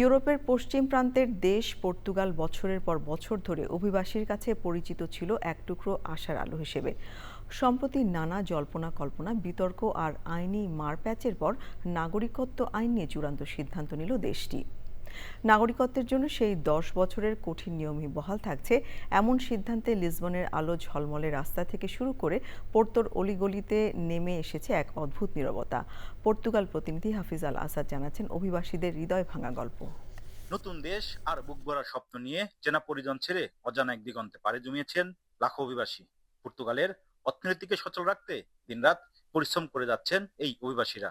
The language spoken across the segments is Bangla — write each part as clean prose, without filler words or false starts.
ইউরোপের পশ্চিম প্রান্তের দেশ পর্তুগাল বছরের পর বছর ধরে অভিবাসীর কাছে পরিচিত ছিল এক টুকরো আশার আলো হিসেবে। সম্প্রতি নানা জল্পনা কল্পনা, বিতর্ক আর আইনি মারপ্যাচের পর নাগরিকত্ব আইন নিয়ে চূড়ান্ত সিদ্ধান্ত নিল দেশটি। নাগরিকত্বের জন্য সেই 10 বছরের কঠিন নিয়মই বহাল থাকছে। এমন সিদ্ধান্তে লিসবনের আলো ঝলমলে রাস্তা থেকে শুরু করে পোর্তোর অলিগলিতে নেমে এসেছে এক অদ্ভুত নীরবতা। পর্তুগাল প্রতিনিধি হাফিজ আল আসাদ জানাচ্ছেন অভিবাসীদের হৃদয় ভাঙা গল্প। নতুন দেশ আর বুক ভরা স্বপ্ন নিয়ে চেনা পরিজন ছেড়ে অজানা এক দিগন্তে পাড়ি জমিয়েছেন লাখো অভিবাসী। পর্তুগালের অর্থনীতিকে সচল রাখতে দিনরাত পরিশ্রম করে যাচ্ছেন এই অভিবাসীরা।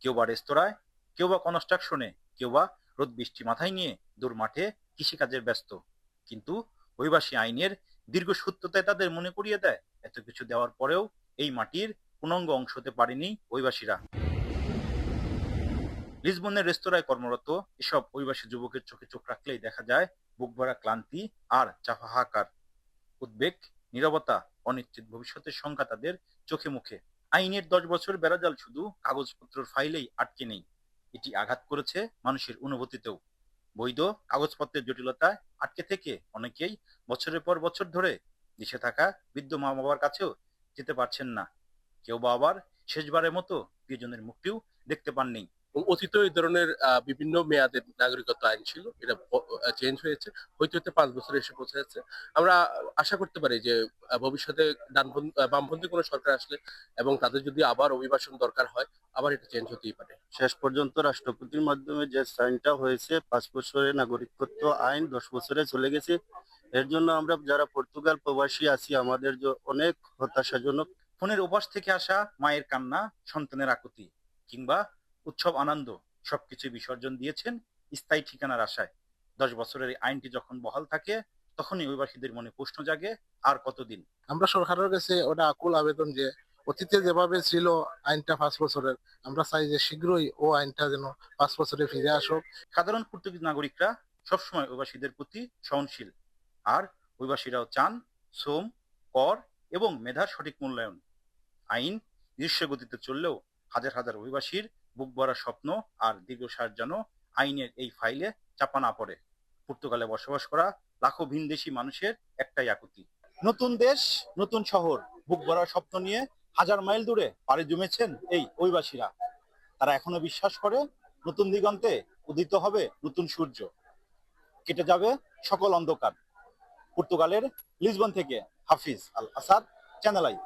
কেউ বা রেস্তোরাঁয়, কেউ বা কনস্ট্রাকশনে, কেউ বা রোদ বৃষ্টি মাথায় নিয়ে দূর মাঠে কৃষিকাজের ব্যস্ত। কিন্তু অভিবাসী আইনের দীর্ঘ সূত্রতায় তাদের মনে করিয়ে দেয়, এত কিছু দেওয়ার পরেও এই মাটির পূর্ণাঙ্গ অংশ হতে পারেনি অভিবাসীরা। লিসবনের রেস্তোরাঁয় কর্মরত এসব অভিবাসী যুবকের চোখে চোখ রাখলেই দেখা যায় বুক ভরা ক্লান্তি আর চাপা হাহাকার, উদ্বেগ, নীরবতা, অনিশ্চিত ভবিষ্যতের শঙ্কা তাদের চোখে মুখে। আইনের 10 বছর বেড়াজাল শুধু কাগজপত্রের ফাইলেই আটকে নেই, এটি আঘাত করেছে মানুষের অনুভূতিতেও। বৈধ কাগজপত্রের জটিলতায় আটকে থেকে অনেকেই বছরের পর বছর ধরে দেশে থাকা বৃদ্ধ মা বাবার কাছেও যেতে পারছেন না। কেউ বা আবার শেষবারের মতো প্রিয়জনের মুখটিও দেখতে পাননি। অতীতেও এই ধরনের বিভিন্ন মেয়াদের নাগরিকত্ব আইন ছিল, এটা চেঞ্জ হয়েছে, হইতে হইতে 5 বছরে এসে পৌঁছেছে। আমরা আশা করতে পারি যে ভবিষ্যতে বামপন্থী কোনো সরকার আসলে এবং তাদের যদি আবার অভিবাসন দরকার হয়, আবার এটা চেঞ্জ হতেই পারে। শেষ পর্যন্ত রাষ্ট্রপতির মাধ্যমে যে সাইনটা হয়েছে 5 বছরের নাগরিকত্ব আইন 10 বছরে চলে গেছে। এর জন্য আমরা যারা পর্তুগাল প্রবাসী আছি আমাদের অনেক হতাশাজনক। ফোনের ওপাশ থেকে আসা মায়ের কান্না, সন্তানের আকুতি কিংবা উৎসব আনন্দ সবকিছু বিসর্জন দিয়েছেন স্থায়ী ঠিকানার আশায়। 10 বছরের এই আইনটি যখন বহাল থাকে, তখনই অভিবাসীদের মনে প্রশ্ন জাগে, আর কতদিন। আমরা সরকারের কাছে ওটা আকুল আবেদন যে অতীতে যেভাবে ছিল আইনটা 5 বছরের, আমরা চাই যে শীঘ্রই ও আইনটা যেন 5 বছরে ফিরে আসুক। সাধারণ পর্তুগিজ নাগরিকরা সবসময় অভিবাসীদের প্রতি সহনশীল, আর অভিবাসীরাও চান শ্রম, কর এবং মেধার সঠিক মূল্যায়ন। আইন দৃশ্য গতিতে চললেও হাজার হাজার অভিবাসীর বুক ভরা স্বপ্ন আর দীর্ঘশ্বাস যেন আইনের এই ফাইলে চাপা না পড়ে। পর্তুগালে বসবাস করা লাখো ভিনদেশী মানুষের একটাই আকুতি। নতুন দেশ, নতুন শহর, বুক ভরা স্বপ্ন নিয়ে হাজার মাইল দূরে পাড়ি জমেছেন এই অভিবাসীরা। তারা এখনো বিশ্বাস করে নতুন দিগন্তে উদিত হবে নতুন সূর্য, কেটে যাবে সকল অন্ধকার। পর্তুগালের লিসবন থেকে হাফিজ আল আসাদ, চ্যানেল আই।